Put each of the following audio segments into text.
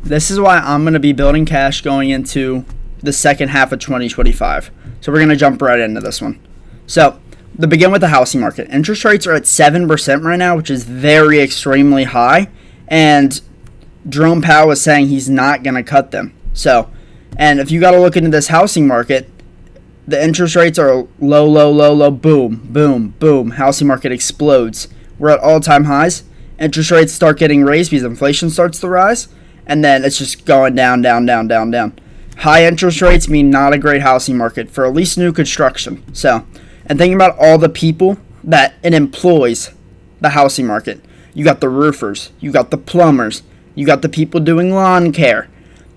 this is why I'm going to be building cash going into the second half of 2025. So we're going to jump right into this one. So to begin with the housing market, interest rates are at 7% right now, which is very extremely high. And Jerome Powell is saying he's not going to cut them. So, and if you got to look into this housing market, the interest rates are low, boom, boom, boom. Housing market explodes. We're at all-time highs. Interest rates start getting raised because inflation starts to rise. And then it's just going down. High interest rates mean not a great housing market for at least new construction. So, and thinking about all the people that it employs, the housing market. You got the roofers. You got the plumbers. You got the people doing lawn care.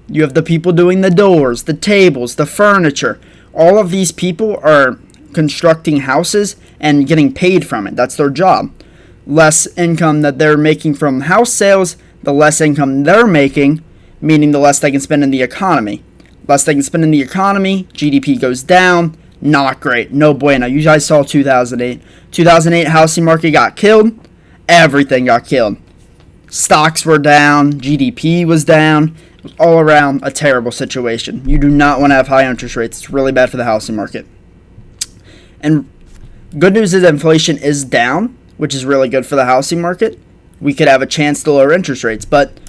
You have the people doing the doors, the tables, the furniture. All of these people are constructing houses and getting paid from it. That's their job. Less income that they're making from house sales, the less income they're making, meaning the less they can spend in the economy. Less they can spend in the economy, GDP goes down. Not great. No bueno. You guys saw 2008. 2008 housing market got killed. Everything got killed. Stocks were down. GDP was down. It was all around a terrible situation. You do not want to have high interest rates. It's really bad for the housing market. And good news is inflation is down, which is really good for the housing market. We could have a chance to lower interest rates, but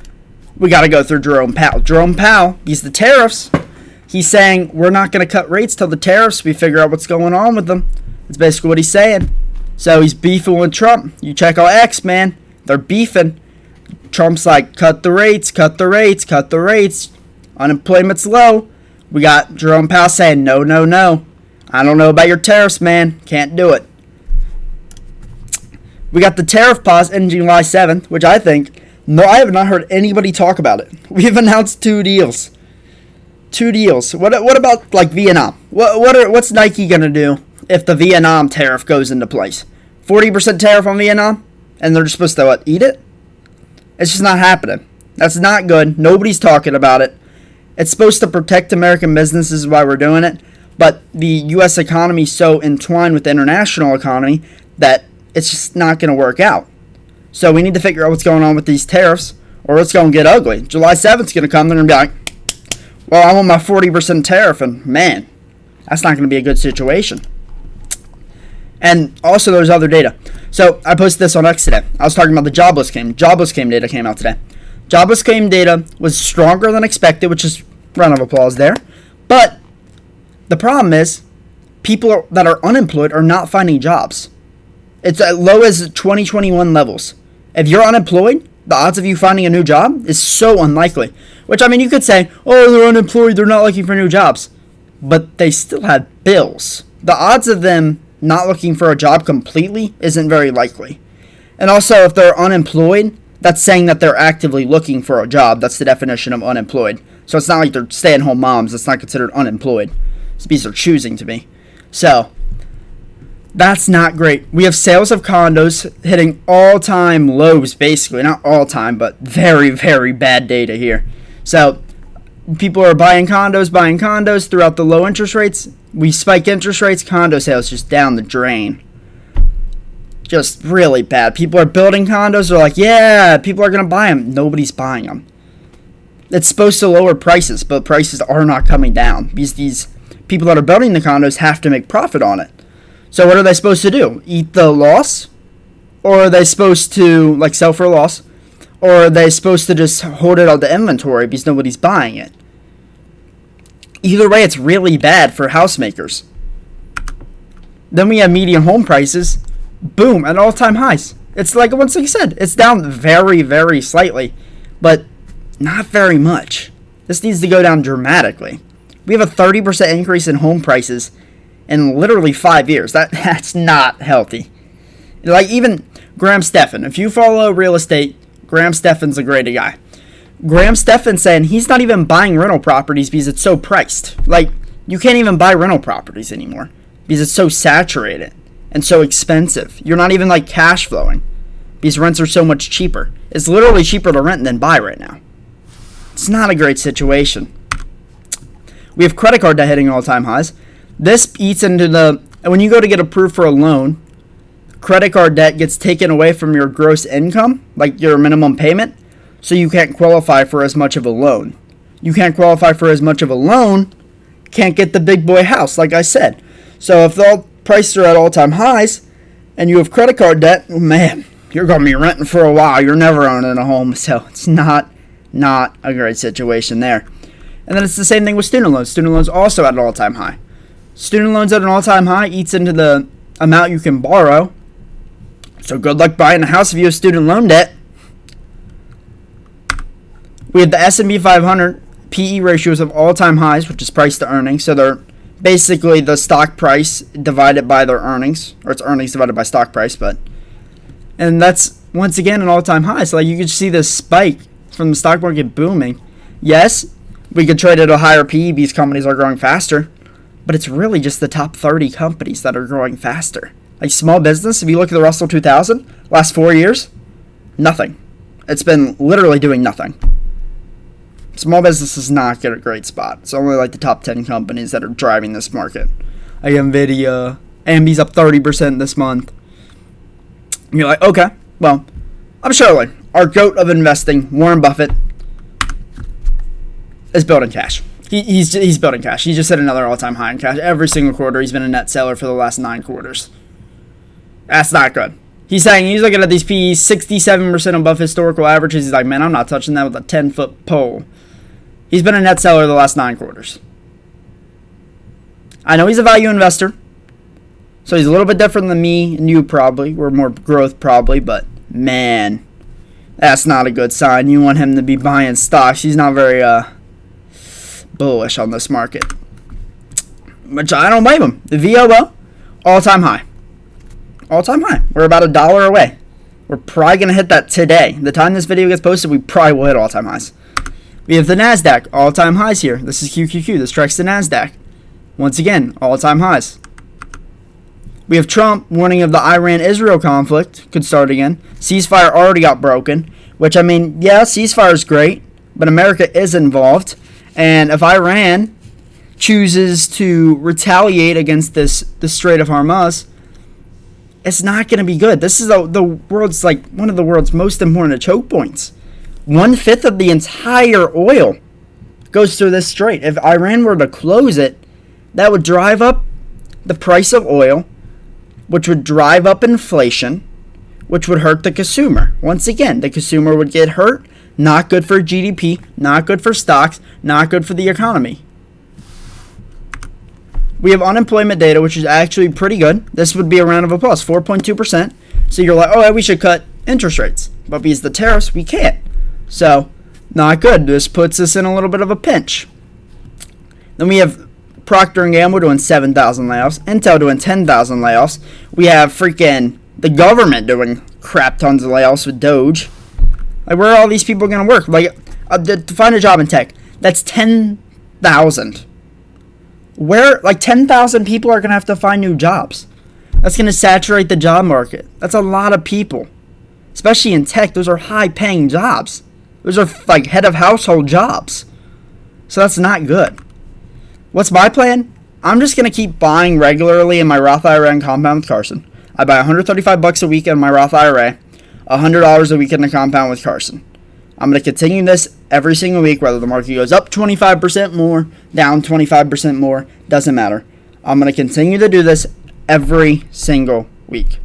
we got to go through Jerome Powell. Jerome Powell, he's the tariffs. He's saying we're not going to cut rates till the tariffs. We figure out what's going on with them. That's basically what he's saying. So he's beefing with Trump. You check out X, man. They're beefing. Trump's like, cut the rates. Unemployment's low. We got Jerome Powell saying, no. I don't know about your tariffs, man. Can't do it. We got the tariff pause ending July 7th, which I have not heard anybody talk about it. We've announced 2 deals. What about like Vietnam? What's Nike gonna do if the Vietnam tariff goes into place? 40% tariff on Vietnam, and they're just supposed to eat it? It's just not happening. That's not good. Nobody's talking about it. It's supposed to protect American businesses while we're doing it, but the U.S. economy is so entwined with the international economy that it's just not going to work out. So we need to figure out what's going on with these tariffs, or it's going to get ugly. July 7th is going to come, they're going to be like, well, I want my 40% tariff, and man, that's not going to be a good situation. And also there's other data. So I posted this on X today. I was talking about the jobless claim. Jobless claim data came out today. Jobless claim data was stronger than expected, which is round of applause there. But the problem is people that are unemployed are not finding jobs. It's as low as 2021 levels. If you're unemployed, the odds of you finding a new job is so unlikely. Which, I mean, you could say, oh, they're unemployed, they're not looking for new jobs. But they still have bills. The odds of them not looking for a job completely isn't very likely. And also, if they're unemployed, that's saying that they're actively looking for a job. That's the definition of unemployed. So it's not like they're stay-at-home moms. That's not considered unemployed. It's because they're choosing to be. So that's not great. We have sales of condos hitting all-time lows, basically. Not all-time, but very, very bad data here. So people are buying condos throughout the low interest rates. We spike interest rates, condo sales just down the drain. Just really bad. People are building condos. They're like, yeah, people are going to buy them. Nobody's buying them. It's supposed to lower prices, but prices are not coming down because these people that are building the condos have to make profit on it. So what are they supposed to do? Eat the loss? Or are they supposed to sell for a loss? Or are they supposed to just hold it on the inventory because nobody's buying it? Either way, it's really bad for house makers. Then we have median home prices. Boom, at all-time highs. It's like once I said, it's down very, very slightly, but not very much. This needs to go down dramatically. We have a 30% increase in home prices in literally 5 years. That's not healthy. Like even Graham Stephan. If you follow real estate, Graham Stephan's a great guy. Graham Stephan saying he's not even buying rental properties because it's so priced. Like, you can't even buy rental properties anymore because it's so saturated and so expensive. You're not even cash flowing because rents are so much cheaper. It's literally cheaper to rent than buy right now. It's not a great situation. We have credit card debt hitting all-time highs. This eats into when you go to get approved for a loan, credit card debt gets taken away from your gross income, like your minimum payment. so you can't qualify for as much of a loan. You can't qualify for as much of a loan, can't get the big boy house, like I said. So if the prices are at all-time highs and you have credit card debt, man, you're going to be renting for a while. You're never owning a home, so it's not a great situation there. And then it's the same thing with student loans. Student loans also at an all-time high. Student loans at an all-time high eats into the amount you can borrow. So good luck buying a house if you have student loan debt. We have the S&P 500 PE ratios of all-time highs, which is price to earnings. So they're basically the stock price divided by their earnings, or it's earnings divided by stock price. And that's, once again, an all-time high. So like you could see this spike from the stock market booming. Yes, we could trade at a higher PE because companies are growing faster, but it's really just the top 30 companies that are growing faster. Like small business, if you look at the Russell 2000, last 4 years, nothing. It's been literally doing nothing. Small business is not at a great spot. It's only like the top 10 companies that are driving this market. Like NVIDIA, AMD's up 30% this month. And you're like, okay, well, I'm surely our goat of investing, Warren Buffett, is building cash. He's building cash. He just hit another all-time high in cash. Every single quarter, he's been a net seller for the last 9 quarters. That's not good. He's looking at these PEs 67% above historical averages. He's like, man, I'm not touching that with a 10-foot pole. He's been a net seller the last 9 quarters. I know he's a value investor, so he's a little bit different than me and you probably. We're more growth probably, but man, that's not a good sign. You want him to be buying stocks. He's not very bullish on this market, which I don't blame him. The VOO, all-time high. All-time high. We're about $1 away. We're probably going to hit that today. The time this video gets posted, we probably will hit all-time highs. We have the NASDAQ, all-time highs here. This is QQQ. This tracks the NASDAQ. Once again, all-time highs. We have Trump warning of the Iran-Israel conflict. Could start again. Ceasefire already got broken. Which, I mean, yeah, ceasefire is great. But America is involved. And if Iran chooses to retaliate against the Strait of Hormuz, it's not going to be good. This is the world's, like, one of the world's most important choke points. 1/5 of the entire oil goes through this strait. If Iran were to close it, that would drive up the price of oil, which would drive up inflation, which would hurt the consumer. Once again, the consumer would get hurt. Not good for GDP, not good for stocks, not good for the economy. We have unemployment data, which is actually pretty good. This would be a round of applause, 4.2%. So you're like, oh, we should cut interest rates. But because of the tariffs, we can't. So, not good. This puts us in a little bit of a pinch. Then we have Procter & Gamble doing 7,000 layoffs. Intel doing 10,000 layoffs. We have freaking the government doing crap tons of layoffs with Doge. Like, where are all these people going to work? Like, to find a job in tech, that's 10,000. Where, like, 10,000 people are going to have to find new jobs. That's going to saturate the job market. That's a lot of people. Especially in tech, those are high-paying jobs. Those are, like, head of household jobs. So that's not good. What's my plan? I'm just going to keep buying regularly in my Roth IRA and compound with Carson. I buy $135 a week in my Roth IRA, $100 a week in the compound with Carson. I'm going to continue this every single week, whether the market goes up 25% more, down 25% more, doesn't matter. I'm going to continue to do this every single week.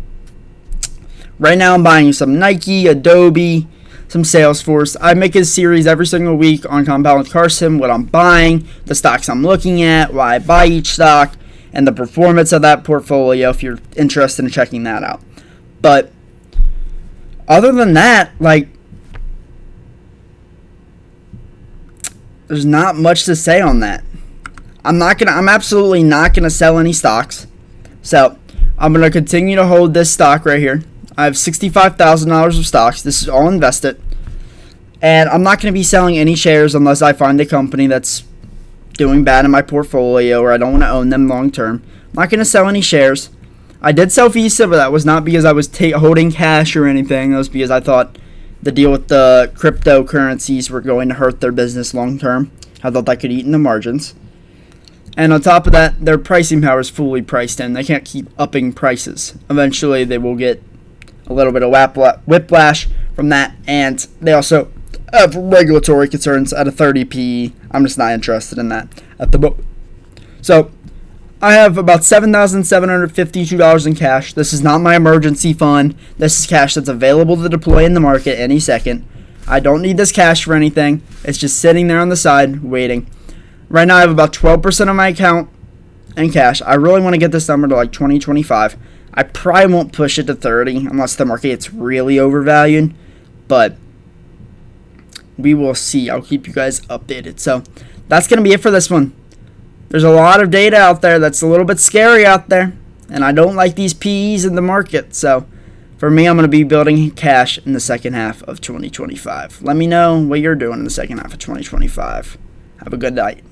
Right now I'm buying some Nike, Adobe, some Salesforce. I make a series every single week on Compound with Carson, what I'm buying, the stocks I'm looking at, why I buy each stock, and the performance of that portfolio if you're interested in checking that out. But other than that, like, there's not much to say on that. I'm absolutely not gonna sell any stocks. So I'm gonna continue to hold this stock right here. I have $65,000 of stocks. This is all invested. And I'm not going to be selling any shares unless I find a company that's doing bad in my portfolio or I don't want to own them long term. I'm not going to sell any shares. I did sell Visa, but that was not because I was holding cash or anything. That was because I thought the deal with the cryptocurrencies were going to hurt their business long term. I thought that could eat into margins. And on top of that, their pricing power is fully priced in. They can't keep upping prices. Eventually, they will get a little bit of whiplash from that, and they also regulatory concerns at a 30 PE. I'm just not interested in that at the moment. So I have about $7,752 in cash. This is not my emergency fund. This is cash that's available to deploy in the market any second. I don't need this cash for anything. It's just sitting there on the side waiting. Right now I have about 12% of my account in cash. I really want to get this number to like 20, 25. I probably won't push it to 30 unless the market gets really overvalued. But we will see. I'll keep you guys updated. So that's going to be it for this one. There's a lot of data out there that's a little bit scary out there. And I don't like these PEs in the market. So for me, I'm going to be building cash in the second half of 2025. Let me know what you're doing in the second half of 2025. Have a good night.